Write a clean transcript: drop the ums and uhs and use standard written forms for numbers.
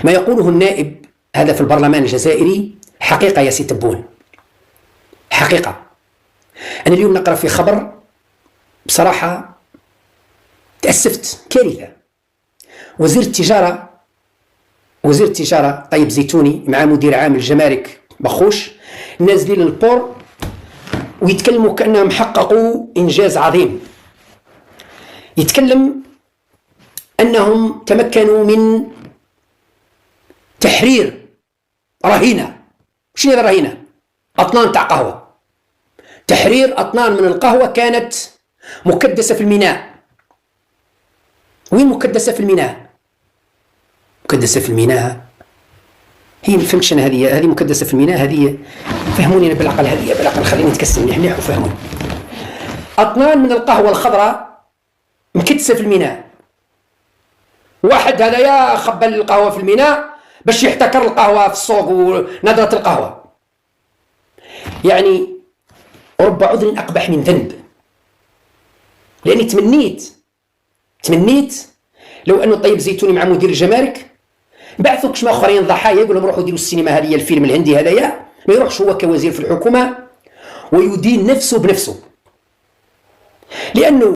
ما يقوله النائب هذا في البرلمان الجزائري حقيقة يا سي تبون، حقيقة. أنا اليوم نقرأ في خبر بصراحة تأسفت، كارثة. وزير التجارة طيب زيتوني مع مدير عام الجمارك بخوش نازلين للبور ويتكلموا كأنهم حققوا إنجاز عظيم. يتكلم أنهم تمكنوا من تحرير رهينة. شنو هذا الرهينة؟ أطنان تاع قهوة، تحرير أطنان من القهوة كانت مكدسة في الميناء. وين مكدسة في الميناء؟ مكدسة في الميناء هي مفهمتش أنا هذه مكدسة في الميناء هذه، فهموني أنا بالعقل، هذه بالعقل خليني نتكسر مليح وفهموني. أطنان من القهوة الخضراء مكدسة في الميناء. واحد هذايا خبل القهوة في الميناء باش يحتكر القهوة في السوق ونادرة القهوة. يعني رب عذر أقبح من ذنب، لأني تمنيت لو أنه طيب زيتوني مع مدير الجمارك بعثوا كشما آخرين ضحايا يقول لهم روحوا ديروا السينما هذه، الفيلم الهندي هذايا، ما يروحش هو كوزير في الحكومة ويدين نفسه بنفسه، لأنه